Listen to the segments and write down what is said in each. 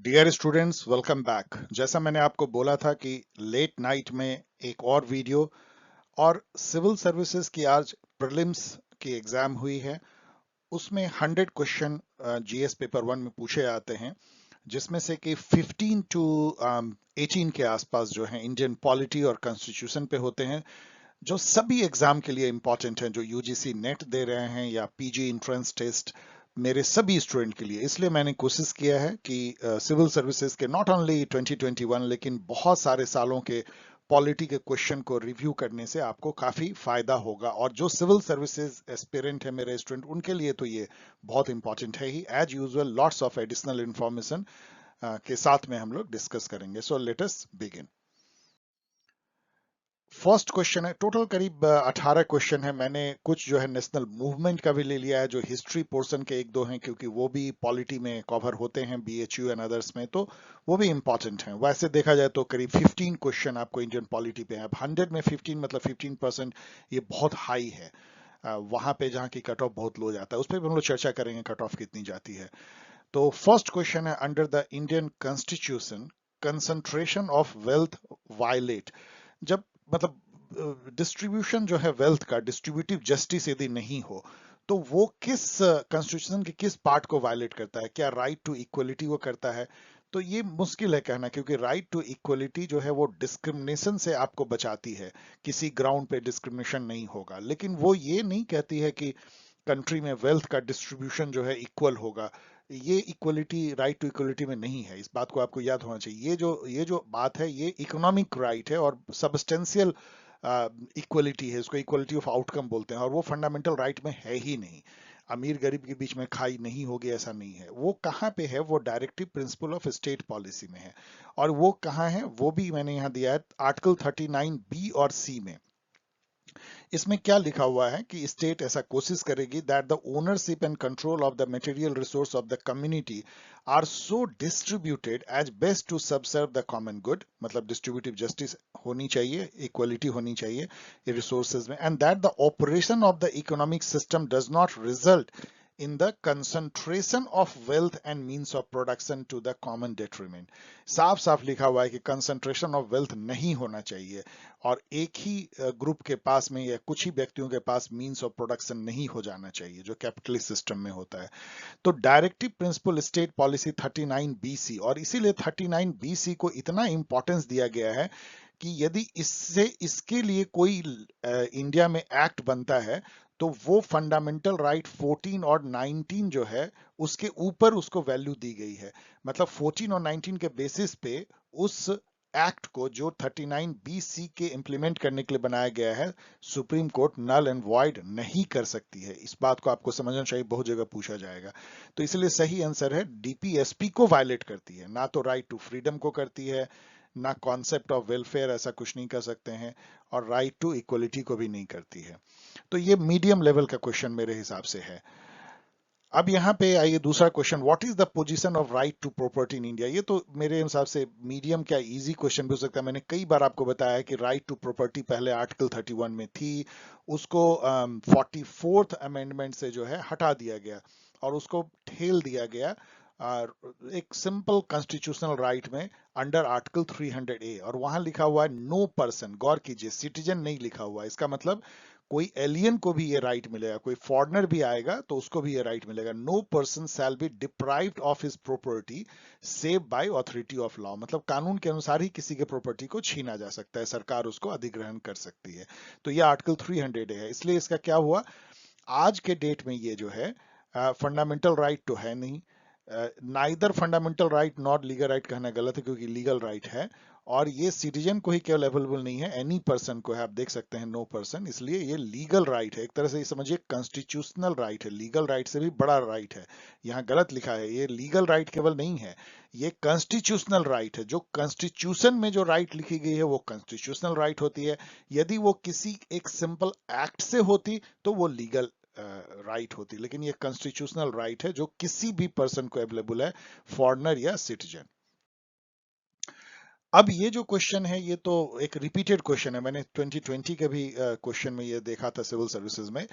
Dear students, welcome back. जैसा मैंने आपको बोला था कि लेट नाइट में एक और वीडियो और सिविल सर्विसेज की आज प्रीलिम्स की एग्जाम हुई है। उसमें 100 क्वेश्चन जीएस पेपर वन में पूछे जाते हैं, जिसमें से कि 15 टू 18 के आसपास जो है इंडियन पॉलिटी और कॉन्स्टिट्यूशन पे होते हैं, जो सभी एग्जाम के लिए इंपॉर्टेंट हैं, जो यूजीसी नेट दे रहे हैं या पीजी एंट्रेंस टेस्ट, मेरे सभी स्टूडेंट के लिए। इसलिए मैंने कोशिश किया है कि सिविल सर्विसेज के नॉट ओनली 2021 लेकिन बहुत सारे सालों के पॉलिटी के क्वेश्चन को रिव्यू करने से आपको काफी फायदा होगा। और जो सिविल सर्विसेज एस्पिरेंट है मेरे स्टूडेंट, उनके लिए तो ये बहुत इंपॉर्टेंट है ही। As usual lots of additional information के साथ में हम लोग डिस्कस करेंगे। So let us begin. First question है, टोटल करीब 18 क्वेश्चन है। मैंने कुछ जो है नेशनल मूवमेंट का भी ले लिया है, जो हिस्ट्री पोर्शन के एक दो हैं, क्योंकि वो भी पॉलिटी में कवर होते हैं बीएचयू एंड अदर्स में, तो वो भी इंपॉर्टेंट हैं। वैसे देखा जाए तो करीब 15 क्वेश्चन आपको इंडियन पॉलिटी पे है। अब 100 में 15 मतलब 15%, ये बहुत हाई है। वहां पे जहाँ की कट ऑफ बहुत लो जाता है, उस पर भी हम लोग चर्चा करेंगे कट ऑफ कितनी जाती है। तो फर्स्ट क्वेश्चन है, under the Indian constitution concentration of wealth violate, जब मतलब डिस्ट्रीब्यूशन जो है वेल्थ का, डिस्ट्रीब्यूटिव जस्टिस यदि नहीं हो, तो वो किस कॉन्स्टिट्यूशन के किस पार्ट को वायलेट करता है? क्या राइट टू इक्वलिटी वो करता है? तो ये मुश्किल है कहना, क्योंकि राइट टू इक्वलिटी जो है वो डिस्क्रिमिनेशन से आपको बचाती है। किसी ग्राउंड पे डिस्क्रिमिनेशन नहीं होगा, लेकिन वो ये नहीं कहती है कि कंट्री में वेल्थ का डिस्ट्रीब्यूशन जो है इक्वल होगा। ये इक्वलिटी राइट टू इक्वलिटी में नहीं है, इस बात को आपको याद होना चाहिए। ये जो बात है, ये इकोनॉमिक राइट है और सब्सटेंशियल इक्वलिटी है। इसको इक्वलिटी ऑफ आउटकम बोलते हैं, और वो फंडामेंटल राइट में है ही नहीं। अमीर गरीब के बीच में खाई नहीं होगी, ऐसा नहीं है। वो कहाँ पे है? वो directive principle of state policy में है। और वो कहाँ है वो भी मैंने यहाँ दिया है, आर्टिकल 39 बी और सी में। इसमें क्या लिखा हुआ है कि स्टेट ऐसा कोशिश करेगी that the ownership and control of the material resource of the community are so distributed as best to subserve the common good. मतलब डिस्ट्रीब्यूटिव जस्टिस होनी चाहिए, इक्वलिटी होनी चाहिए रिसोर्सेज में, and that the operation of the economic system does not result in the concentration of wealth and means of production to the common detriment। साफ साफ लिखा हुआ है कि कंसंट्रेशन ऑफ वेल्थ नहीं होना चाहिए, और एक ही ग्रुप के पास में या कुछ ही व्यक्तियों के पास मींस ऑफ प्रोडक्शन नहीं हो जाना चाहिए, जो कैपिटलिस्ट सिस्टम में होता है। तो directive principle state policy 39 BC, और इसीलिए 39 बीसी को इतना इंपॉर्टेंस दिया गया है कि यदि इससे इसके लिए कोई इंडिया में एक्ट बनता है, तो वो फंडामेंटल राइट 14 और 19 जो है उसके ऊपर उसको वैल्यू दी गई है। मतलब 14 और 19 के बेसिस पे उस एक्ट को, जो 39 बी सी के इंप्लीमेंट करने के लिए बनाया गया है, supreme court null and void नहीं कर सकती है। इस बात को आपको समझना चाहिए, बहुत जगह पूछा जाएगा। तो इसलिए सही आंसर है, डीपीएसपी को वायलेट करती है, ना तो राइट टू फ्रीडम को करती है, ना कॉन्सेप्ट ऑफ वेलफेयर, ऐसा कुछ नहीं कर सकते हैं, और राइट टू इक्वलिटी को भी नहीं करती है। तो ये मीडियम लेवल का क्वेश्चन मेरे हिसाब से है। अब यहाँ पे आइए दूसरा question, what is the position of right to property in India. ये तो मेरे हिसाब से मीडियम क्या इजी क्वेश्चन भी हो सकता है। मैंने कई बार आपको बताया है कि राइट टू प्रॉपर्टी पहले आर्टिकल 31 में थी, उसको 44th अमेंडमेंट से जो है हटा दिया गया और उसको ठेल दिया गया एक सिंपल कॉन्स्टिट्यूशनल राइट में अंडर आर्टिकल 300A। और वहां लिखा हुआ है नो पर्सन, गौर कीजिए, सिटीजन नहीं लिखा हुआ है। इसका मतलब कोई एलियन को भी ये राइट मिलेगा, कोई फॉरेनर भी आएगा तो उसको भी ये राइट मिलेगा। No person shall be deprived of his property save by authority of law. मतलब कानून के अनुसार ही किसी के प्रॉपर्टी को छीना जा सकता है, सरकार उसको अधिग्रहण कर सकती है। तो ये आर्टिकल 300 है। इसलिए इसका क्या हुआ, आज के डेट में ये जो है फंडामेंटल राइट तो है नहीं। Neither fundamental right not legal right कहना गलत है, क्योंकि लीगल राइट है। और ये सिटीजन को ही केवल अवेलेबल नहीं है, एनी पर्सन को है। आप देख सकते हैं नो पर्सन, इसलिए ये लीगल राइट है। एक तरह से ये समझिए कॉन्स्टिट्यूशनल राइट है, लीगल राइट से भी बड़ा राइट है। यहाँ गलत लिखा है, ये लीगल राइट केवल नहीं है, ये कॉन्स्टिट्यूशनल राइट है। जो कॉन्स्टिट्यूशन में जो राइट लिखी गई है वो कॉन्स्टिट्यूशनल राइट होती है। यदि वो किसी एक सिंपल एक्ट से होती तो वो लीगल राइट होती, लेकिन ये कॉन्स्टिट्यूशनल राइट है जो किसी भी पर्सन को अवेलेबल है, फॉरेनर या सिटीजन। अब ये जो क्वेश्चन है ये तो एक रिपीटेड क्वेश्चन है, मैंने 2020 के भी क्वेश्चन में ये देखा था सिविल सर्विसेज में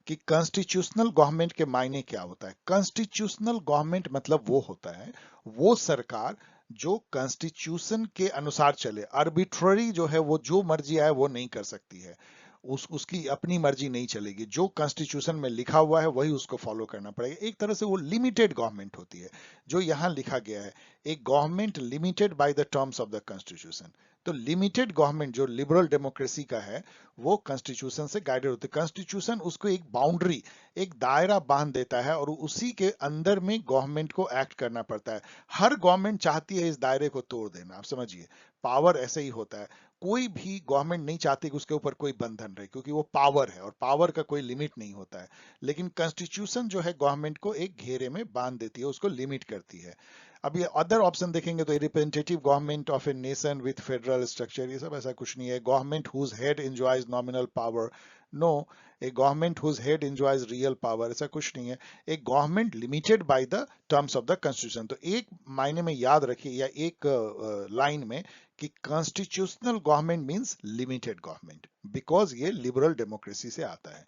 कि कॉन्स्टिट्यूशनल गवर्नमेंट के मायने क्या होता है। कॉन्स्टिट्यूशनल गवर्नमेंट मतलब वो होता है, वो सरकार जो कॉन्स्टिट्यूशन के अनुसार चले, आर्बिट्ररी जो है वो जो मर्जी आए वो नहीं कर सकती है, उसकी अपनी मर्जी नहीं चलेगी, जो कॉन्स्टिट्यूशन में लिखा हुआ है वही उसको फॉलो करना पड़ेगा। एक तरह से वो लिमिटेड गवर्नमेंट होती है जो यहाँ लिखा गया है, एक government limited by the terms of the constitution. तो लिमिटेड गवर्नमेंट जो लिबरल डेमोक्रेसी का है वो कॉन्स्टिट्यूशन से गाइडेड होती है। कॉन्स्टिट्यूशन उसको एक बाउंड्री, एक दायरा बांध देता है और उसी के अंदर में गवर्नमेंट को एक्ट करना पड़ता है। हर गवर्नमेंट चाहती है इस दायरे को तोड़ देना, आप समझिए, पावर ऐसे ही होता है। कोई भी गवर्नमेंट नहीं चाहती कि उसके ऊपर कोई बंधन रहे, क्योंकि वो पावर है और पावर का कोई लिमिट नहीं होता है। लेकिन कॉन्स्टिट्यूशन जो है गवर्नमेंट को एक घेरे में बांध देती है, उसको लिमिट करती है। अब ये अदर ऑप्शन देखेंगे तो representative government of a nation with federal structure, ये सब ऐसा कुछ नहीं है। Government whose head enjoys nominal power, no. A government whose head enjoys real power, ऐसा कुछ नहीं है। एक government limited by the terms of the constitution. तो एक मायने में याद रखिए या एक लाइन में कि constitutional government means limited government, because ये लिबरल डेमोक्रेसी से आता है।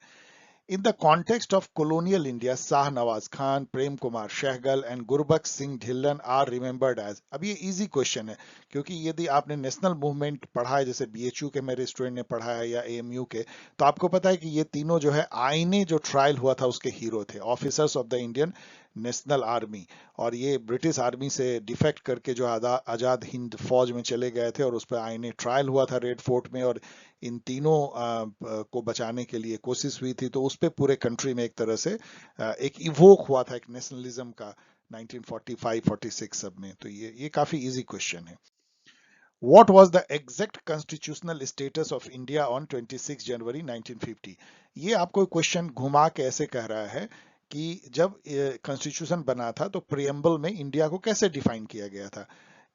In the context of colonial India, Shah Nawaz Khan, Prem Kumar Sehgal and Gurbakh Singh Dhillon are remembered as। अब ये इजी क्वेश्चन है, क्योंकि यदि आपने नेशनल मूवमेंट पढ़ा है, जैसे बीएचयू के मेरे स्टूडेंट ने पढ़ा है या एएमयू के, तो आपको पता है कि ये तीनों जो है आईने जो ट्रायल हुआ था उसके हीरो थे, officers of the Indian national army. और ये ब्रिटिश आर्मी से डिफेक्ट करके जो आजाद हिंद फौज में चले गए थे और उस पर आईने ट्रायल हुआ था रेड फोर्ट में, और इन तीनों को बचाने के लिए कोशिश हुई थी। तो उस पर पूरे कंट्री में एक तरह से एक इवोक हुआ था एक नेशनलिज्म का 1945-46 सब में। तो ये काफी इजी क्वेश्चन है। What was the exact constitutional status of India on 26 जनवरी 1950? ये आपको क्वेश्चन घुमा के ऐसे कह रहा है कि जब कॉन्स्टिट्यूशन बना था तो प्रियम्बल में इंडिया को कैसे डिफाइन किया गया था।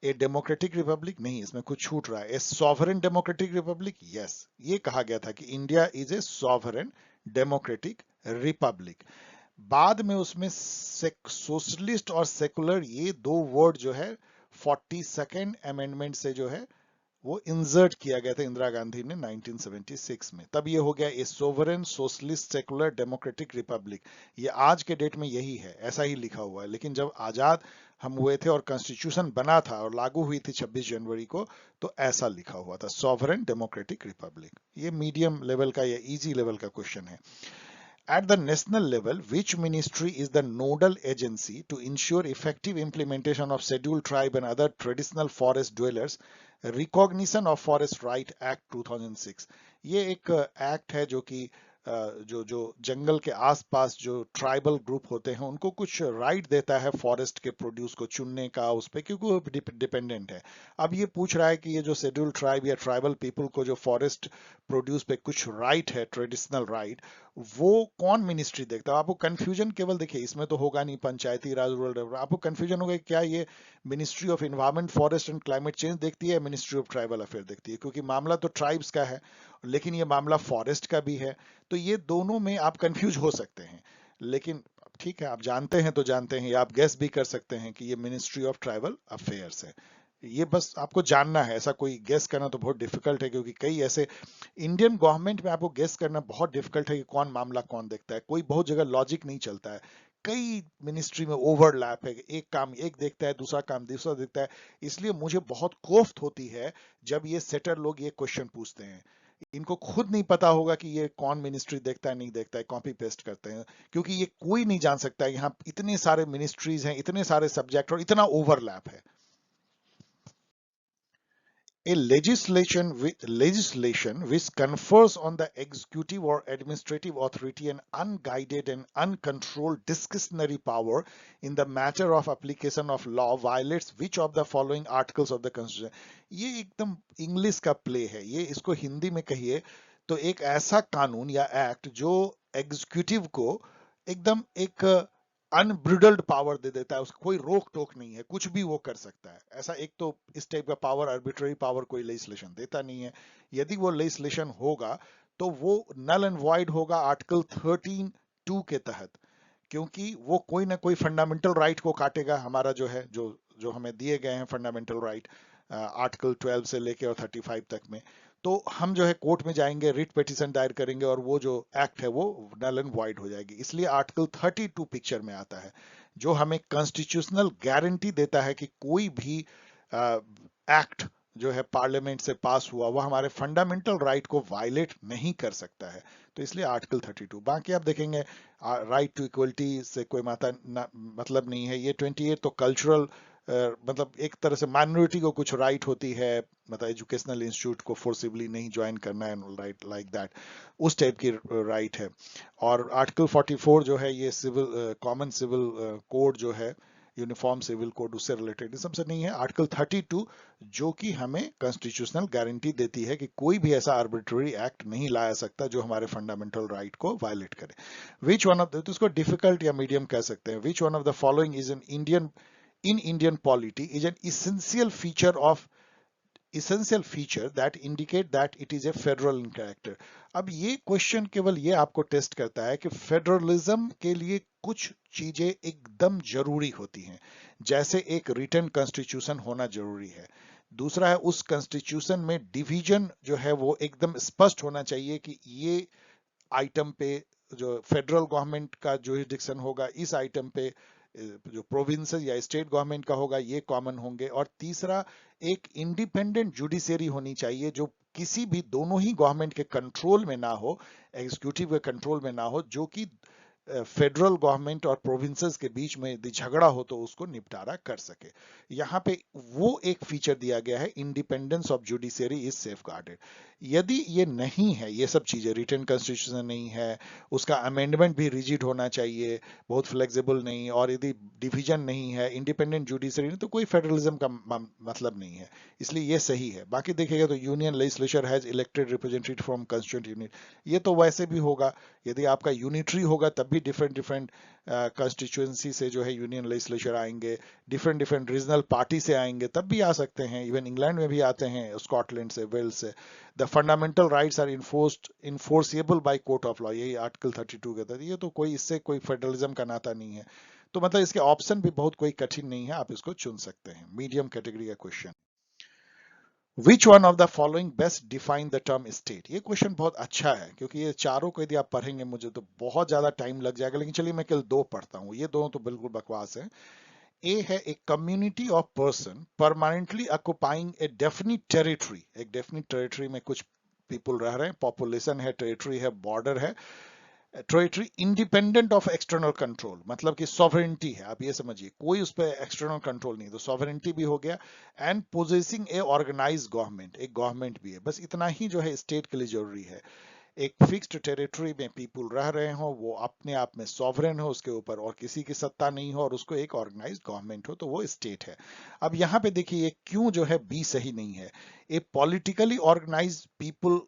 ए डेमोक्रेटिक रिपब्लिक नहीं, इसमें कुछ छूट रहा है। ए सॉवरेन डेमोक्रेटिक रिपब्लिक, यस, ये कहा गया था कि India is a sovereign democratic Republic. बाद में उसमें सोशलिस्ट और सेकुलर ये दो वर्ड जो है 42nd अमेंडमेंट से जो है वो इंसर्ट किया गया था इंदिरा गांधी ने 1976 में। तब ये हो गया a sovereign socialist secular democratic republic. ये आज के डेट में यही है, ऐसा ही लिखा हुआ है। लेकिन जब आजाद हम हुए थे और कॉन्स्टिट्यूशन बना था और लागू हुई थी 26 जनवरी को, तो ऐसा लिखा हुआ था, सोवरेन डेमोक्रेटिक रिपब्लिक। ये मीडियम लेवल का या इजी लेवल का क्वेश्चन है। At the national level, which ministry is the nodal agency to ensure effective implementation of Scheduled Tribe and other traditional forest dwellers recognition of Forest Right Act 2006? ये एक act है जो कि जो जो जंगल के आसपास जो ट्राइबल ग्रुप होते हैं उनको कुछ राइट देता है फॉरेस्ट के प्रोड्यूस को चुनने का उस पर, क्योंकि वो डिपेंडेंट है। अब ये पूछ रहा है कि ये जो शेड्यूल्ड ट्राइब या ट्राइबल पीपल को जो फॉरेस्ट प्रोड्यूस पे कुछ राइट है, ट्रेडिशनल राइट, वो कौन मिनिस्ट्री देखता है। आपको कंफ्यूजन केवल देखिए इसमें तो होगा नहीं, पंचायती राज रूरल डेवलपमेंट, आपको कंफ्यूजन होगा क्या ये ministry of environment forest and climate change देखती है, मिनिस्ट्री ऑफ ट्राइबल अफेयर देखती है, क्योंकि मामला तो ट्राइब्स का है लेकिन ये मामला फॉरेस्ट का भी है। तो ये दोनों में आप कंफ्यूज हो सकते हैं। लेकिन ठीक है, आप जानते हैं तो जानते हैं, या आप गेस भी कर सकते हैं कि ये मिनिस्ट्री ऑफ ट्राइबल अफेयर्स है। ये बस आपको जानना है, ऐसा कोई गेस करना तो बहुत डिफिकल्ट है, क्योंकि कई ऐसे इंडियन गवर्नमेंट में आपको गेस करना बहुत डिफिकल्ट है कि कौन मामला कौन देखता है। कोई बहुत जगह लॉजिक नहीं चलता है, कई मिनिस्ट्री में ओवरलैप है, एक काम एक देखता है, दूसरा काम दूसरा देखता है। इसलिए मुझे बहुत कोफ्त होती है जब ये सेटर लोग ये क्वेश्चन पूछते हैं। इनको खुद नहीं पता होगा कि ये कौन मिनिस्ट्री देखता है नहीं देखता है, कॉपी पेस्ट करते हैं, क्योंकि ये कोई नहीं जान सकता है यहाँ इतने सारे मिनिस्ट्रीज हैं, इतने सारे सब्जेक्ट और इतना ओवरलैप है। A legislation which confers on the executive or administrative authority an unguided and uncontrolled discretionary power in the matter of application of law violates which of the following articles of the constitution? ये एकदम English का play है, ये इसको हिंदी में कहिए तो एक ऐसा कानून या एक्ट जो एग्जीक्यूटिव को एकदम एक अनब्रिडल्ड पावर दे देता है, उसको कोई रोक टोक नहीं है, कुछ भी वो कर सकता है। ऐसा एक तो इस टाइप का पावर, आर्बिट्ररी पावर कोई लेजिस्लेशन देता नहीं है। यदि वो लेजिस्लेशन होगा तो वो नल एंड वॉइड होगा आर्टिकल 13(2) के तहत, क्योंकि वो कोई ना कोई फंडामेंटल राइट को काटेगा, हमारा जो है जो जो हमें दिए गए हैं फंडामेंटल राइट, आर्टिकल 12 से लेके और 35 तक में। तो हम जो है कोर्ट में जाएंगे, रिट पिटीशन दायर करेंगे और वो जो एक्ट है वो नल एंड वॉइड हो जाएगी। इसलिए आर्टिकल 32 पिक्चर में आता है, जो हमें कॉन्स्टिट्यूशनल गारंटी देता है कि कोई भी एक्ट जो है पार्लियामेंट से पास हुआ वो हमारे फंडामेंटल राइट को वायलेट नहीं कर सकता है। तो इसलिए आर्टिकल 32। बाकी आप देखेंगे राइट टू इक्वलिटी से कोई मतलब नहीं है। ये 28 तो कल्चरल मतलब एक तरह से माइनॉरिटी को कुछ राइट होती है, मतलब एजुकेशनल इंस्टीट्यूट को फोर्सिबली नहीं ज्वाइन करना है, राइट लाइक दैट, उस टाइप की राइट है। और आर्टिकल 44 जो है ये सिविल कॉमन सिविल कोड जो है, यूनिफॉर्म सिविल कोड, उससे रिलेटेड सबसे नहीं है। आर्टिकल 32 जो कि हमें कॉन्स्टिट्यूशनल गारंटी देती है कि कोई भी ऐसा आर्बिट्ररी एक्ट नहीं लाया सकता जो हमारे फंडामेंटल राइट को वायलेट करे। विच वन ऑफ, तो इसको डिफिकल्ट या मीडियम कह सकते हैं। विच one of the following is an Indian in Indian polity is an essential feature that indicate that it is a federal in character। अब ये क्वेश्चन केवल ये आपको टेस्ट करता है कि फेडरलिज्म के लिए कुछ चीजें एकदम जरूरी होती हैं, जैसे एक रिटन कॉन्स्टिट्यूशन होना जरूरी है। दूसरा है उस कॉन्स्टिट्यूशन में डिवीजन जो है वो एकदम स्पष्ट होना चाहिए कि ये आइटम पे जो फेडरल गवर्नमेंट का जुरिडिक्शन होगा, इस आइटम पे जो प्रोविंसेस या स्टेट गवर्नमेंट का होगा ये कॉमन होंगे। और तीसरा, एक इंडिपेंडेंट जुडिशरी होनी चाहिए जो किसी भी दोनों ही गवर्नमेंट के कंट्रोल में ना हो, एग्जीक्यूटिव के कंट्रोल में ना हो, जो कि फेडरल गवर्नमेंट और प्रोविंसेस के बीच में यदि झगड़ा हो तो उसको निपटारा कर सके। यहाँ पे वो एक फीचर दिया गया है, independence of judiciary is safeguarded. यदि ये नहीं है, ये सब चीजें, रिटन कॉन्स्टिट्यूशन नहीं है, उसका अमेंडमेंट भी रिजिड होना चाहिए, बहुत फ्लेक्सिबल नहीं, और यदि डिवीजन नहीं है, इंडिपेंडेंट जुडिशरी नहीं, तो कोई फेडरलिज्म का मतलब नहीं है। इसलिए ये सही है। बाकी देखिएगा तो union legislature has elected representative from constituent unit, ये तो वैसे भी होगा। यदि आपका यूनिटरी होगा तब भी डिफरेंट डिफरेंट कंस्टिट्यूएंसी से जो है यूनियन लेजिस्लेचर आएंगे, डिफरेंट डिफरेंट रीजनल पार्टी से आएंगे तब भी आ सकते हैं। इवन इंग्लैंड में भी आते हैं, स्कॉटलैंड से, वेल्स से। The fundamental rights are enforceable by court of law, यही आर्टिकल 32 कहता है। ये तो कोई, इससे कोई फेडरलिज्म का नाता नहीं है। तो मतलब इसके ऑप्शन भी बहुत कोई कठिन नहीं है, आप इसको चुन सकते हैं। मीडियम कैटेगरी का question. Which one of the following best define the term state, ये क्वेश्चन बहुत अच्छा है क्योंकि ये चारों को यदि आप पढ़ेंगे मुझे तो बहुत ज्यादा टाइम लग जाएगा, लेकिन चलिए मैं केवल दो पढ़ता हूँ, ये दोनों तो बिल्कुल बकवास है। ए है a community of person permanently occupying A definite territory, एक डेफिनिट टेरिटरी में कुछ पीपल रह रहे हैं, पॉपुलेशन है, टेरिटरी है, बॉर्डर है। Territory independent of external control, मतलब कि सॉवरेंटी है, आप ये समझिए, कोई उस पर एक्सटर्नल कंट्रोल नहीं, तो सॉवरेंटी भी हो गया। And possessing a organise government, एक गवर्नमेंट भी है। बस इतना ही जो है स्टेट के लिए जरूरी है। एक फिक्स्ड टेरिटरी में पीपल रह रहे हो, वो अपने आप में सॉवरेन हो उसके ऊपर, और किसी की सत्ता नहीं हो, और उसको एक ऑर्गेनाइज गवर्नमेंट हो, तो वो स्टेट है। अब यहाँ पे देखिए क्यों जो है बी सही नहीं है। A politically organise people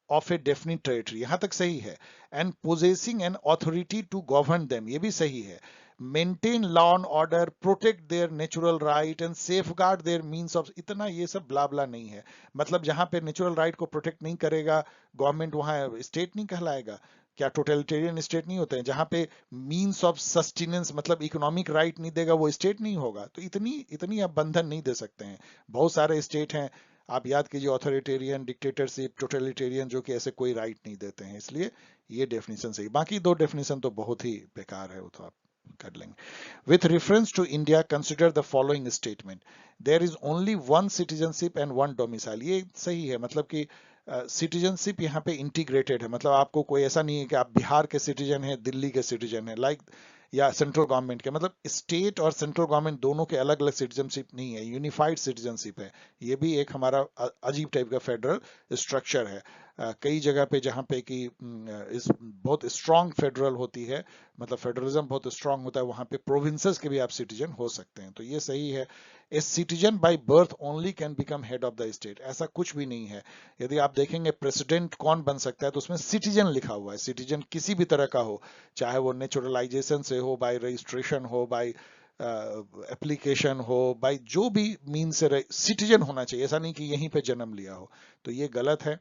of a definite territory, यहां तक सही है। And possessing an authority to govern them, ये भी सही है। Maintain law and order, protect their natural right and safeguard their means of, इतना ये सब ब्ला ब्ला नहीं है। मतलब जहां पे नेचुरल राइट को प्रोटेक्ट नहीं करेगा गवर्नमेंट, वहां स्टेट नहीं कहलाएगा। क्या टोटलिटेरियन स्टेट नहीं होते हैं? जहां पे मींस ऑफ सस्टेनेंस मतलब इकोनॉमिक राइट नहीं देगा वो स्टेट नहीं होगा। तो इतनी इतनी आप बंधन नहीं दे सकते हैं। बहुत सारे स्टेट हैं, आप याद कीजिए, ऑथोरिटेरियन, डिक्टेटरशिप, टोटलिटेरियन, जो कि ऐसे कोई राइट नहीं देते हैं। इसलिए ये डेफिनेशन सही। बाकी दो डेफिनेशन तो बहुत ही बेकार है, वो तो आप कर लेंगे। With reference to India consider the following statement, there is only one citizenship and one domicile, ये सही है। मतलब कि सिटीजनशिप यहाँ पे इंटीग्रेटेड है, मतलब आपको कोई ऐसा नहीं है कि आप बिहार के सिटीजन हैं, दिल्ली के सिटीजन हैं, लाइक, या सेंट्रल गवर्नमेंट के, मतलब स्टेट और सेंट्रल गवर्नमेंट दोनों के अलग अलग सिटीजनशिप नहीं है, यूनिफाइड सिटीजनशिप है। ये भी एक हमारा अजीब टाइप का फेडरल स्ट्रक्चर है। कई जगह पे जहाँ पे कि इस बहुत स्ट्रांग फेडरल होती है, मतलब फेडरलिज्म बहुत स्ट्रांग होता है, वहां पे प्रोविंसेस के भी आप सिटीजन हो सकते हैं। तो ये सही है। A citizen by birth only can become head of the state, ऐसा कुछ भी नहीं है। यदि आप देखेंगे प्रेसिडेंट कौन बन सकता है तो उसमें सिटीजन लिखा हुआ है। सिटीजन किसी भी तरह का हो, चाहे वो नेचुरलाइजेशन से हो, बाय रजिस्ट्रेशन हो, बाय एप्लीकेशन हो, बाय जो भी मीन से सिटीजन होना चाहिए। ऐसा नहीं कि यहीं पे जन्म लिया हो, तो ये गलत है।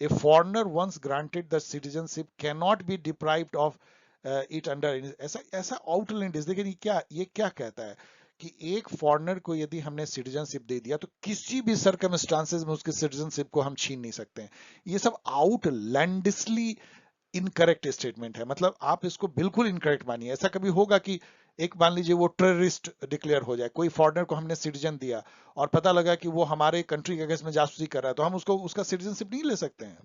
A foreigner once granted the citizenship can not be deprived of it under, ऐसा ऐसा आउटलैंड, देखिए क्या ये क्या कहता है कि एक फॉरेनर को यदि हमने सिटीजनशिप दे दिया तो किसी भी सर्कमस्टांसेस में उसके सिटीजनशिप को हम छीन नहीं सकते हैं। ये सब आउटलैंडिशली इनकरेक्ट स्टेटमेंट है, मतलब आप इसको बिल्कुल इनकरेक्ट मानिए। ऐसा कभी होगा कि एक मान लीजिए वो टेररिस्ट डिक्लेयर हो जाए, कोई फॉरेनर को हमने सिटीजन दिया और पता लगा कि वो हमारे कंट्री के अगेंस्ट में जासूसी कर रहा है, तो हम उसको उसका सिटीजनशिप नहीं ले सकते हैं?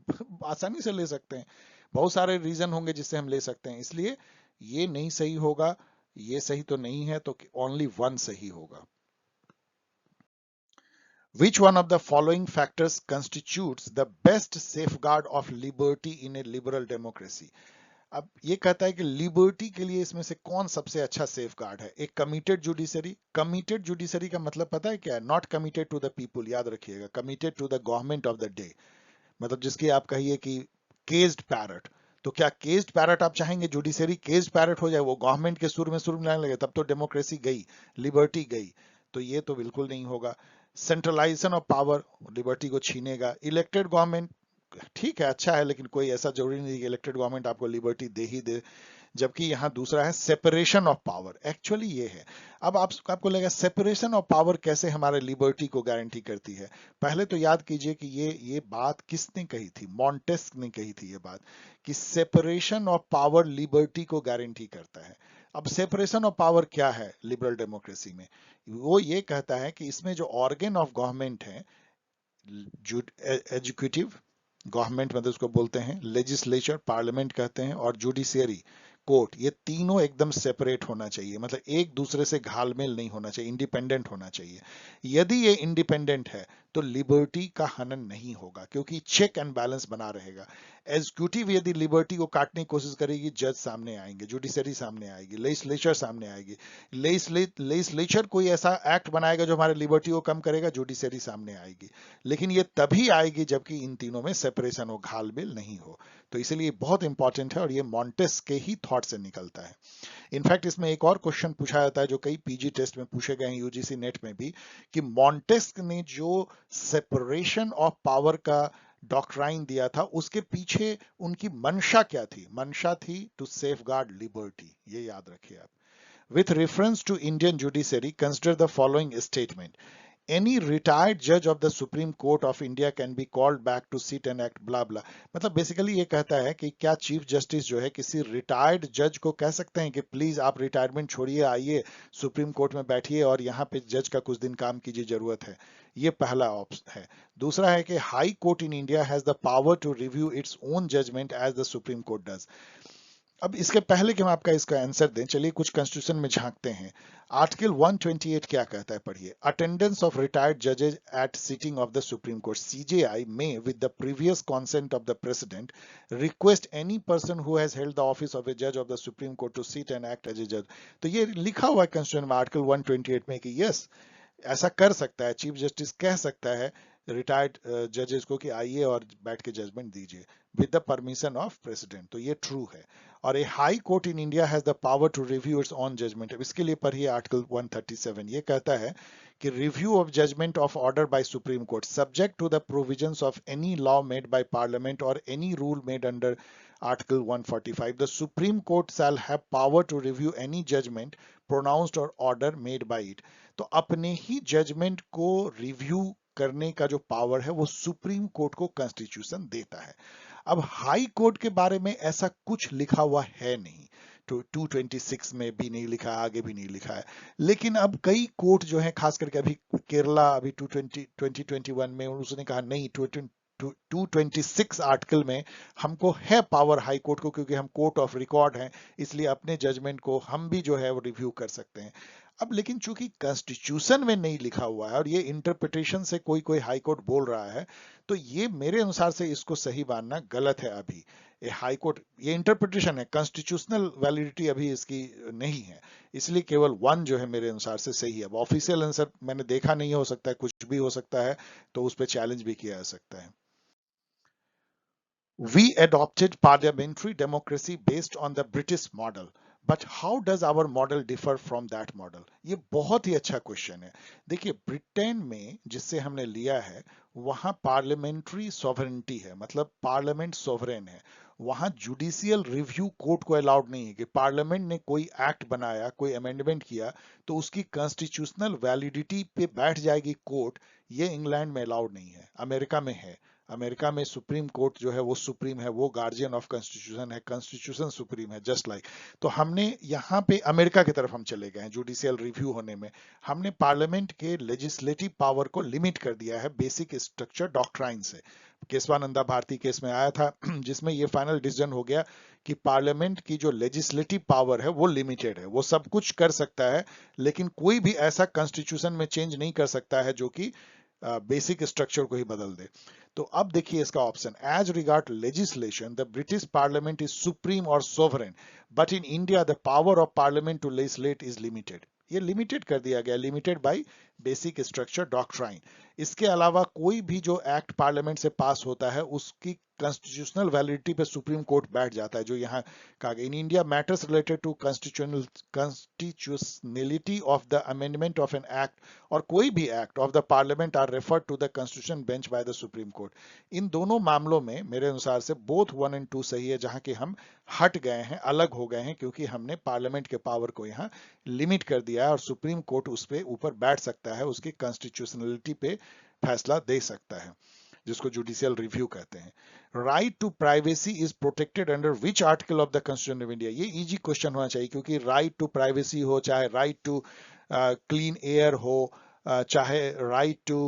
आसानी से ले सकते हैं, बहुत सारे रीजन होंगे जिससे हम ले सकते हैं। इसलिए ये नहीं सही होगा, ये सही तो नहीं है, तो ओनली वन सही होगा। Which one of the following factors constitutes the best safeguard of liberty in a liberal democracy? अब ये कहता है कि लिबर्टी के लिए इसमें से कौन सबसे अच्छा सेफ गार्ड है। एक कमिटेड जुडिशरी, कमिटेड जुडिशरी का मतलब पता है क्या है? Not committed to the people, याद रखिएगा, committed to the government of the day. मतलब जिसकी आप कहिए कि केज्ड पैरट, तो क्या केज्ड पैरट आप चाहेंगे जुडिशरी केज्ड पैरट हो जाए, वो गवर्नमेंट के सुर में लाने लगे, तब तो डेमोक्रेसी गई, लिबर्टी गई। तो ये तो बिल्कुल नहीं होगा। सेंट्रलाइजेशन ऑफ पावर लिबर्टी को छीनेगा। इलेक्टेड गवर्नमेंट ठीक है, अच्छा है, लेकिन कोई ऐसा जरूरी नहीं कि इलेक्टेड गवर्नमेंट आपको लिबर्टी दे ही दे। जबकि यहां दूसरा है सेपरेशन ऑफ पावर, एक्चुअली ये है। अब आपको लगेगा सेपरेशन ऑफ पावर कैसे हमारे लिबर्टी को गारंटी करती है? पहले तो याद कीजिए कि ये बात किसने कही थी? मॉन्टेस्क ने कही थी ये बात, कि सेपरेशन ऑफ पावर लिबर्टी को गारंटी करता है। अब सेपरेशन ऑफ पावर क्या है लिबरल डेमोक्रेसी में? वो ये कहता है कि इसमें जो ऑर्गन ऑफ गवर्नमेंट है, एजुकेटिव गवर्नमेंट मतलब उसको बोलते हैं, लेजिस्लेचर पार्लियामेंट कहते हैं, और जुडिशियरी कोर्ट, ये तीनों एकदम सेपरेट होना चाहिए, मतलब एक दूसरे से घालमेल नहीं होना चाहिए, इंडिपेंडेंट होना चाहिए। यदि ये इंडिपेंडेंट है तो लिबर्टी का हनन नहीं होगा, क्योंकि चेक एंड बैलेंस बना रहेगा। एग्जीक्यूटिव यदि लिबर्टी को काटने की कोशिश करेगी, जज सामने आएंगे, जुडिशरी सामने आएगी, लेजिस्लेचर सामने आएगी। लेजिस्लेचर कोई ऐसा एक्ट बनाएगा जो हमारे लिबर्टी को कम करेगा, जुडिशरी सामने आएगी। लेकिन ये तभी आएगी जबकि इन तीनों में सेपरेशन हो, घालमेल नहीं हो। तो इसलिए बहुत इंपॉर्टेंट है, और ये मॉन्टेस के ही थॉट से निकलता है। इनफैक्ट इसमें एक और क्वेश्चन पूछा जाता है जो कई पीजी टेस्ट में पूछे गए हैं, यूजीसी नेट में भी, कि मॉन्टेस्क ने जो सेपरेशन ऑफ पावर का डॉक्ट्राइन दिया था, उसके पीछे उनकी मंशा क्या थी? मंशा थी टू सेफगार्ड लिबर्टी, ये याद रखिए आप। With reference to Indian judiciary, consider the following statement. Any retired judge of the Supreme Court of India can be called back to sit and act blah blah। मतलब basically ये कहता है कि क्या चीफ जस्टिस जो है किसी retired जज को कह सकते हैं कि प्लीज आप रिटायरमेंट छोड़िए, आइए सुप्रीम कोर्ट में बैठिए और यहाँ पे जज का कुछ दिन काम कीजिए, जरूरत है। ये पहला ऑप्शन है। दूसरा है कि high court in India has the power to review its own judgement as the supreme court does. अब इसके पहले कि हम आपका इसका आंसर दें, चलिए कुछ कॉन्स्टिट्यूशन में झांकते हैं। आर्टिकल 128 क्या कहता है, पढ़िए। Attendance of retired जजेज eight sitting of the supreme court, CJI में with the previous consent of the president request any person who has held the office of ए जज of the supreme court to sit and act as a जज। तो ये लिखा हुआ है constitution में article 128 में कि यस, ऐसा कर सकता है, चीफ जस्टिस कह सकता है रिटायर्ड जजेस को कि आइए और बैठ के जजमेंट दीजिए with the permission of president. तो ये ट्रू है। और a high court in India has the power to review its own judgement. इसके लिए पढ़िए आर्टिकल 137, ये कहता है कि review of judgement of order by supreme court subject to the provisions of any law made by parliament और any rule made under article 145, the supreme court shall have power to review any judgement pronounced और order made by it. तो अपने ही judgement को review करने का जो power है वो सुप्रीम कोर्ट को कॉन्स्टिट्यूशन देता है। अब हाई कोर्ट के बारे में ऐसा कुछ लिखा हुआ है नहीं, तो 226 में भी नहीं लिखा है, आगे भी नहीं लिखा है। लेकिन अब कई कोर्ट जो है, खास करके अभी केरला अभी 2021 में उसने कहा नहीं, 226 आर्टिकल में हमको है पावर हाई कोर्ट को, क्योंकि हम कोर्ट ऑफ रिकॉर्ड हैं, इसलिए अपने जजमेंट को हम भी जो है वो रिव्यू कर सकते हैं। अब लेकिन चूंकि कॉन्स्टिट्यूशन में नहीं लिखा हुआ है और ये इंटरप्रिटेशन से कोई कोई हाई कोर्ट बोल रहा है, तो ये मेरे अनुसार से इसको सही मानना गलत है। अभी ये हाई कोर्ट, ये इंटरप्रिटेशन है, कॉन्स्टिट्यूशनल वैलिडिटी अभी इसकी नहीं है, इसलिए केवल वन जो है मेरे अनुसार से सही है। अब ऑफिशियल आंसर मैंने देखा नहीं, हो सकता है कुछ भी हो सकता है, तो उस पर चैलेंज भी किया जा सकता है। We adopted parliamentary democracy based on the British model, but how does our model differ from that model? ये बहुत ही अच्छा क्वेश्चन है। देखिए, ब्रिटेन में जिससे हमने लिया है वहां पार्लियामेंट्री सॉवरेनिटी है, मतलब पार्लियामेंट सोवरेन है। वहां जुडिशियल रिव्यू कोर्ट को अलाउड नहीं है कि पार्लियामेंट ने कोई एक्ट बनाया, कोई अमेंडमेंट किया तो उसकी कॉन्स्टिट्यूशनल वैलिडिटी पे बैठ जाएगी कोर्ट। ये इंग्लैंड में अलाउड नहीं है, अमेरिका में है। अमेरिका में सुप्रीम कोर्ट जो है वो सुप्रीम है, वो गार्जियन ऑफ कॉन्स्टिट्यूशन है, कॉन्स्टिट्यूशन सुप्रीम है, जस्ट लाइक। तो हमने यहाँ पे अमेरिका की तरफ हम चले गए हैं जुडिशियल रिव्यू होने में। हमने पार्लियामेंट के लेजिस्लेटिव पावर को लिमिट कर दिया है बेसिक स्ट्रक्चर डॉक्ट्राइन से। केशवानंदा भारती केस में आया था जिसमें ये फाइनल डिसीजन हो गया कि पार्लियामेंट की जो लेजिस्लेटिव पावर है वो लिमिटेड है, वो सब कुछ कर सकता है लेकिन कोई भी ऐसा कॉन्स्टिट्यूशन में चेंज नहीं कर सकता है जो कि बेसिक स्ट्रक्चर को ही बदल दे। तो अब देखिए इसका option, as regard legislation the British parliament is supreme और sovereign, but in India the power of parliament to legislate is limited. ये लिमिटेड कर दिया गया, limited by basic structure doctrine. इसके अलावा कोई भी जो एक्ट पार्लियामेंट से पास होता है उसकी कॉन्स्टिट्यूशनल वैलिडिटी पे सुप्रीम कोर्ट बैठ जाता है, जो यहाँ कहा गया। In India matters related to constitutionality of the amendment of an act और कोई भी act of the parliament are referred to the constitution bench by the supreme court. इन दोनों मामलों में मेरे अनुसार से बोथ 1 और 2 सही है, जहां कि हम हट गए हैं, अलग हो गए हैं, क्योंकि हमने पार्लियामेंट के पावर को यहाँ लिमिट कर दिया है और सुप्रीम कोर्ट उस पे ऊपर बैठ सकता है, उसकी कॉन्स्टिट्यूशनलिटी पे फैसला दे सकता है, जिसको जुडिशियल रिव्यू कहते हैं। Right to privacy is protected under which article of the constitution of India? ये इजी क्वेश्चन होना चाहिए, क्योंकि राइट टू प्राइवेसी हो, चाहे राइट टू क्लीन एयर हो, चाहे राइट टू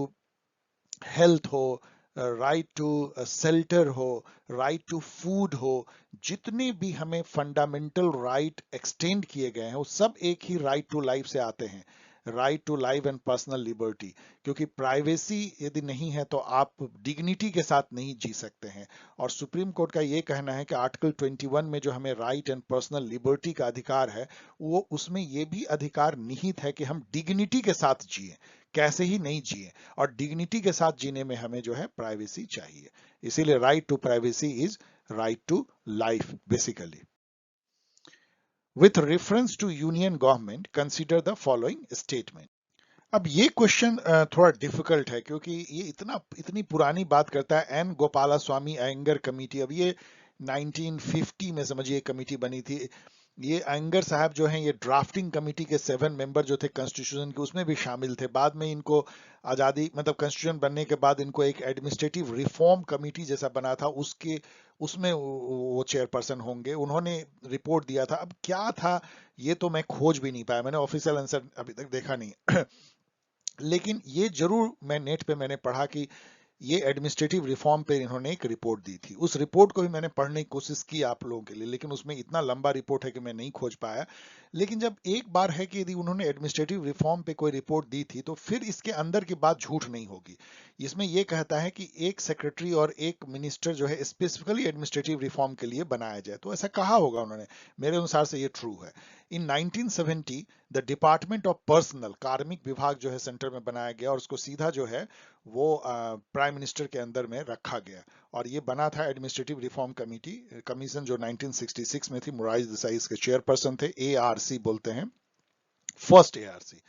हेल्थ हो, राइट टू शेल्टर हो, राइट टू फूड हो, जितने भी हमें फंडामेंटल राइट एक्सटेंड किए गए हैं वो सब एक ही राइट टू लाइफ से आते हैं, right to life and personal liberty. क्योंकि प्राइवेसी यदि नहीं है तो आप डिग्निटी के साथ नहीं जी सकते हैं। और सुप्रीम कोर्ट का ये कहना है कि आर्टिकल 21 में जो हमें राइट एंड पर्सनल लिबर्टी का अधिकार है, वो उसमें ये भी अधिकार निहित है कि हम डिग्निटी के साथ जिए, कैसे ही नहीं जिए, और डिग्निटी के साथ जीने में हमें जो है प्राइवेसी चाहिए। इसीलिए right to privacy is right to life basically. With reference to union government consider the following statement. अब ये क्वेश्चन थोड़ा डिफिकल्ट है, क्योंकि ये इतनी पुरानी बात करता है। एन गोपाला स्वामी अयंगर कमेटी, अब ये 1950 में समझिए कमेटी बनी थी। ये अयंगर साहब जो हैं ये ड्राफ्टिंग कमेटी के 7 मेंबर जो थे कॉन्स्टिट्यूशन के, उसमें भी शामिल थे। बाद में इनको आज़ादी मतलब कॉन्स्टिट्यूशन बनने के बाद इनको एक एडमिनिस्ट्रेटिव रिफॉर्म कमेटी जैसा बना था, उसमें वो चेयरपर्सन होंगे। उन्होंने रिपोर्ट दिया था, अब क्या था ये तो मैं खोज भी नहीं पाया, मैंने ऑफिशियल आंसर अभी तक देखा नहीं लेकिन ये जरूर मैं नेट पे मैंने पढ़ा कि ये एडमिनिस्ट्रेटिव रिफॉर्म पे इन्होंने एक रिपोर्ट दी थी। उस रिपोर्ट को भी मैंने पढ़ने की कोशिश की आप लोगों के लिए, लेकिन उसमें इतना लंबा रिपोर्ट है कि मैं नहीं खोज पाया। लेकिन जब एक बार है कि यदि उन्होंने एडमिनिस्ट्रेटिव रिफॉर्म पे कोई रिपोर्ट दी थी तो फिर इसके अंदर की बात झूठ नहीं होगी। इसमें यह कहता है कि एक सेक्रेटरी और एक मिनिस्टर जो है स्पेसिफिकली एडमिनिस्ट्रेटिव रिफॉर्म के लिए बनाया जाए, तो ऐसा कहा होगा उन्होंने। मेरे अनुसार से ये ट्रू है। इन 1970 द डिपार्टमेंट ऑफ पर्सनल, कार्मिक विभाग जो है सेंटर में बनाया गया और उसको सीधा जो है वो प्राइम मिनिस्टर के अंदर में रखा गया। और ये बना था एडमिनिस्ट्रेटिव रिफॉर्म कमेटी कमीशन, जो 1966 में थी। मोरारजी देसाई इसके चेयरपर्सन थे, एआरसी बोलते हैं, फर्स्ट एआरसी।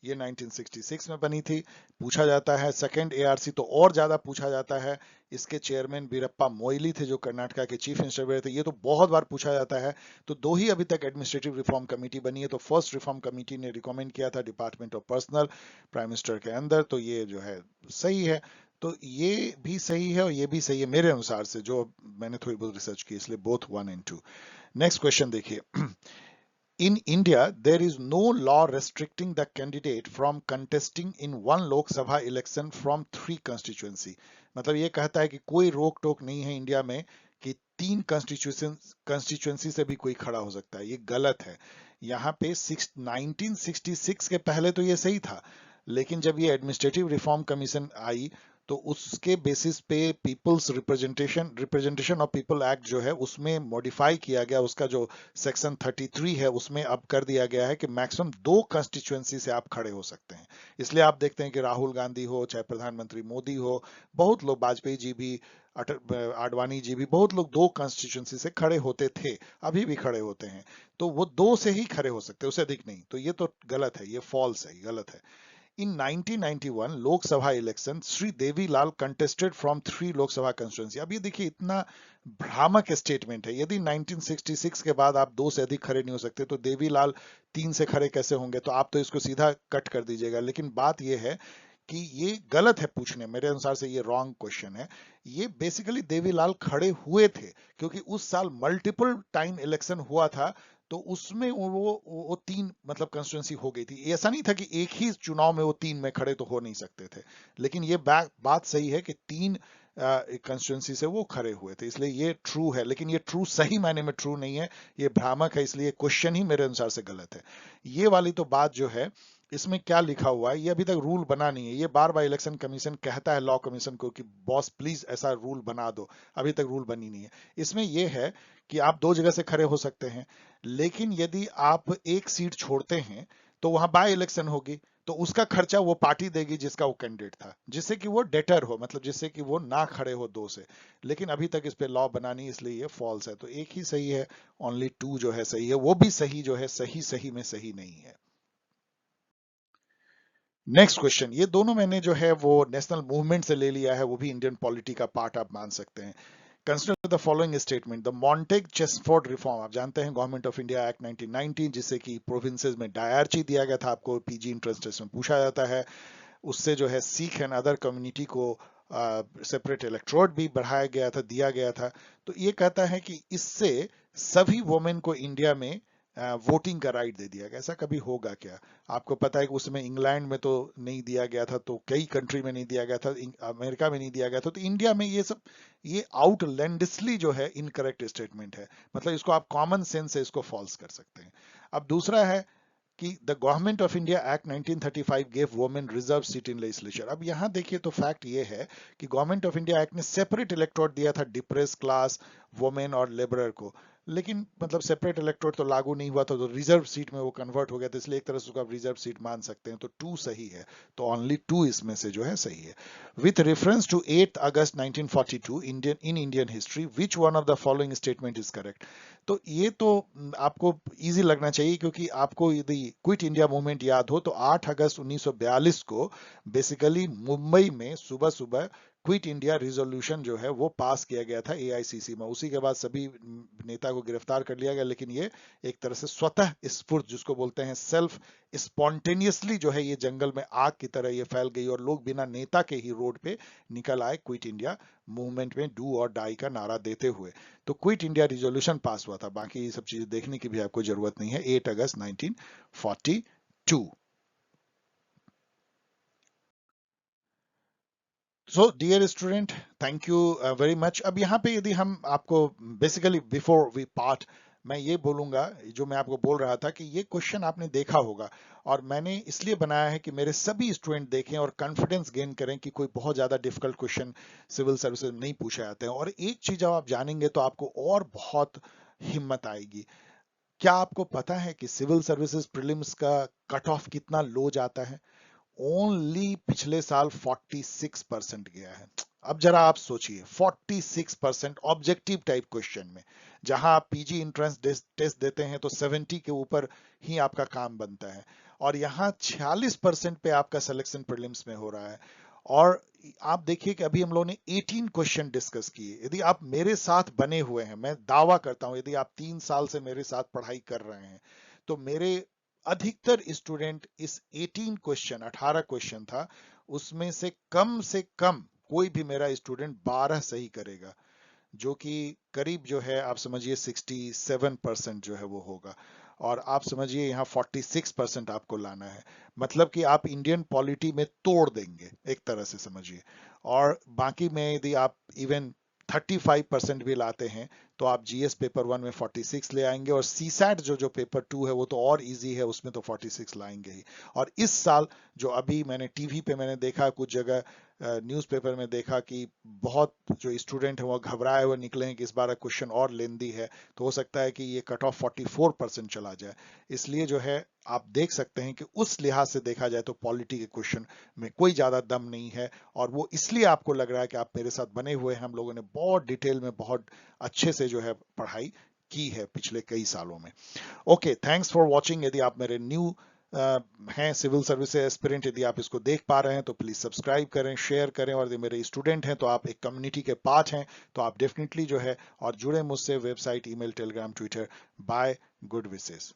ये 1966 में बनी थी। पूछा जाता है सेकंड एआरसी तो और ज्यादा पूछा जाता है। इसके चेयरमैन बीरप्पा मोइली थे जो कर्नाटका के चीफ मिनिस्टर रहे थे। ये तो बहुत बार पूछा जाता है। तो दो ही अभी तक एडमिनिस्ट्रेटिव रिफॉर्म कमेटी बनी है। तो फर्स्ट रिफॉर्म कमेटी ने रिकमेंड किया था department of personal prime minister के अंदर, तो ये जो है सही है। तो ये भी सही है और ये भी सही है मेरे अनुसार से, जो मैंने थोड़ी बहुत रिसर्च की, इसलिए बोथ 1 और 2। नेक्स्ट क्वेश्चन देखिए। In India, there is no law restricting the candidate from contesting in one Lok Sabha election from 3 constituency. मतलब ये कहता है कि कोई रोक टोक नहीं है इंडिया में कि 3 कंस्टिट्यूएंसी से भी कोई खड़ा हो सकता है। ये गलत है। यहाँ पे 1966 के पहले तो ये सही था, लेकिन जब ये एडमिनिस्ट्रेटिव रिफॉर्म कमीशन आई तो उसके बेसिस पे peoples representation of people act जो है उसमें मॉडिफाई किया गया। उसका जो सेक्शन 33 है उसमें अब कर दिया गया है कि मैक्सिमम 2 कंस्टिट्यूएंसी से आप खड़े हो सकते हैं। इसलिए आप देखते हैं कि राहुल गांधी हो, चाहे प्रधानमंत्री मोदी हो, बहुत लोग, वाजपेयी जी भी, आडवाणी जी भी, बहुत लोग दो कॉन्स्टिट्यूंसी से खड़े होते थे, अभी भी खड़े होते हैं। तो वो दो से ही खड़े हो सकते हैं, उससे अधिक नहीं। तो ये तो गलत है, ये फॉल्स है, ये गलत है। In 1991 Lok Sabha election, Shri Devilal contested from 3 Lok Sabha constituency. अब ये देखिए, इतना भ्रामक स्टेटमेंट है। यदि 1966 के बाद आप दो से अधिक खड़े नहीं हो सकते, तो देवीलाल 3 से खड़े कैसे होंगे? तो आप तो इसको सीधा कट कर दीजिएगा। लेकिन बात ये है कि ये गलत है पूछने, मेरे अनुसार से ये रॉन्ग क्वेश्चन है। ये बेसिकली देवीलाल खड़े हुए थे, क्योंकि उस साल मल्टीपल टाइम इलेक्शन हुआ था, तो उसमें वो तीन मतलब कंस्टिट्यूंसी हो गई थी। ऐसा नहीं था कि एक ही चुनाव में वो तीन में खड़े तो हो नहीं सकते थे। लेकिन ये बात सही है कि तीन कंस्टिट्यूंसी से वो खड़े हुए थे, इसलिए ये ट्रू है। लेकिन ये ट्रू सही मायने में ट्रू नहीं है, ये भ्रामक है, इसलिए क्वेश्चन ही मेरे अनुसार से गलत है। ये वाली तो बात जो है, इसमें क्या लिखा हुआ है, ये अभी तक रूल बना नहीं है। ये बार बार इलेक्शन कमीशन कहता है लॉ कमीशन को कि बॉस प्लीज ऐसा रूल बना दो, अभी तक रूल बनी नहीं है। इसमें यह है कि आप दो जगह से खड़े हो सकते हैं, लेकिन यदि आप एक सीट छोड़ते हैं तो वहां बाय इलेक्शन होगी, तो उसका खर्चा वो पार्टी देगी जिसका वो कैंडिडेट था, जिससे कि वो डेटर हो, मतलब जिससे कि वो ना खड़े हो दो से। लेकिन अभी तक इस पे लॉ बना नहीं, इसलिए ये फॉल्स है। तो एक ही सही है, ओनली टू जो है सही है, वो भी सही जो है सही सही में सही नहीं है। नेक्स्ट क्वेश्चन, ये दोनों मैंने जो है वो नेशनल मूवमेंट से ले लिया है, वो भी इंडियन पॉलिटी का पार्ट आप मान सकते हैं। Consider the following statement, the Montagu Chelmsford reform. आप जानते हैं गवर्नमेंट ऑफ इंडिया एक्ट 1919, जिससे कि प्रोविंसेस में डायरची दिया गया था, आपको पीजी इंट्रेंस टेस्ट में पूछा जाता है। उससे जो है सिख एंड अदर कम्युनिटी को सेपरेट इलेक्ट्रोड भी बढ़ाया गया था, दिया गया था। तो ये कहता है कि इससे सभी वुमेन को इंडिया में वोटिंग का राइट दे दिया गया। ऐसा कभी होगा क्या? आपको पता है कि उसमें इंग्लैंड में तो नहीं दिया गया था, तो कई कंट्री में नहीं दिया गया था, अमेरिका में नहीं दिया गया था, तो इंडिया में ये सब, ये आउटलैंडिशली जो है इनकरेक्ट स्टेटमेंट है। मतलब इसको आप कॉमन सेंस से इसको फॉल्स कर सकते हैं। अब दूसरा है कि the government of India act 1935 gave women reserve seat in legislature. अब यहां देखिए तो फैक्ट ये है कि गवर्नमेंट ऑफ इंडिया एक्ट ने सेपरेट इलेक्टोरेट दिया था डिप्रेस क्लास, वुमेन और लेबरर को। लेकिन मतलब सेपरेट इलेक्टोरेट तो लागू नहीं हुआ था, तो रिजर्व सीट में वो कन्वर्ट हो गया था, इसलिए एक तरह से उसको आप रिजर्व सीट मान सकते हैं। तो टू सही है, तो ओनली टू इसमें से जो है सही है। विथ रेफरेंस टू 8 अगस्त 1942 Indian history, which one of the following statement is correct? तो ये तो आपको इजी लगना चाहिए, क्योंकि आपको यदि क्विट इंडिया मूवमेंट याद हो, तो 8 अगस्त 1942 को बेसिकली मुंबई में सुबह सुबह क्विट इंडिया रिजोल्यूशन जो है वो पास किया गया था एआईसीसी में। उसी के बाद सभी नेता को गिरफ्तार कर लिया गया। लेकिन ये एक तरह से स्वतः स्फूर्त, जिसको बोलते हैं सेल्फ स्पॉन्टेनियसली, जो है ये जंगल में आग की तरह ये फैल गई, और लोग बिना नेता के ही रोड पे निकल आए क्विट इंडिया मूवमेंट में डू और डाई का नारा देते हुए। तो क्विट इंडिया रिजोल्यूशन पास हुआ था। बाकी ये सब चीजें देखने की भी आपको जरूरत नहीं है। 8 अगस्त 1942। So dear student, thank you very much. अब यहाँ पे यदि हम आपको बेसिकली बिफोर वी पार्ट, मैं ये बोलूंगा, जो मैं आपको बोल रहा था कि ये क्वेश्चन आपने देखा होगा, और मैंने इसलिए बनाया है कि मेरे सभी स्टूडेंट देखें और कॉन्फिडेंस गेन करें कि कोई बहुत ज्यादा डिफिकल्ट क्वेश्चन सिविल सर्विसेज नहीं पूछे जाते हैं। और एक चीज जब आप जानेंगे तो आपको और बहुत हिम्मत आएगी। क्या आपको पता है कि सिविल सर्विसेज प्रीलिम्स का कट ऑफ कितना लो जाता है? ओनली पिछले साल 46% गया है। अब जरा आप सोचिए, 46% ऑब्जेक्टिव टाइप क्वेश्चन में, जहां आप पीजी इंट्रेंस टेस्ट देते हैं तो 70 के ऊपर ही आपका काम बनता है, और यहाँ 46% पे आपका सिलेक्शन प्रीलिम्स में हो रहा है। और आप देखिए कि अभी हम लोगों ने 18 क्वेश्चन डिस्कस किए। यदि आप मेरे साथ बने हुए हैं, मैं दावा करता हूं, यदि आप 3 साल से मेरे साथ पढ़ाई कर रहे हैं, तो मेरे अधिकतर स्टूडेंट इस 18 क्वेश्चन था, उसमें से कम कोई भी मेरा स्टूडेंट 12 सही करेगा, जो कि करीब जो है आप समझिए 67% जो है वो होगा। और आप समझिए यहाँ 46% आपको लाना है, मतलब कि आप इंडियन पॉलिटी में तोड़ देंगे, एक तरह से समझिए। और बाकी में यदि आप इवन 35% भी लाते हैं, तो आप जीएस पेपर 1 में 46 ले आएंगे, और सीसैट जो पेपर 2 है वो तो और इजी है, उसमें तो 46 लाएंगे ही। और इस साल जो अभी मैंने टीवी पे मैंने देखा, कुछ जगह न्यूज़पेपर में देखा कि बहुत जो स्टूडेंट है वो घबराए हुए निकले हैं कि इस बार क्वेश्चन और लेंदी है, तो हो सकता है कि ये कट ऑफ 44% चला जाए। इसलिए जो है आप देख सकते हैं कि उस लिहाज से देखा जाए तो पॉलिटी के क्वेश्चन में कोई ज्यादा दम नहीं है, और वो इसलिए आपको लग रहा है कि आप मेरे साथ बने हुए हैं। हम लोगों ने बहुत डिटेल में, बहुत अच्छे से जो है पढ़ाई की है पिछले कई सालों में। Okay, thanks for watching. यदि आप मेरे न्यू हैं सिविल सर्विस एस्पिरेंट, यदि आप इसको देख पा रहे हैं तो प्लीज सब्सक्राइब करें, शेयर करें, और यदि मेरे स्टूडेंट हैं तो आप एक कम्युनिटी के पार्ट हैं, तो आप डेफिनेटली जो है और जुड़े मुझसे website, email, Telegram, Twitter. Bye, good wishes.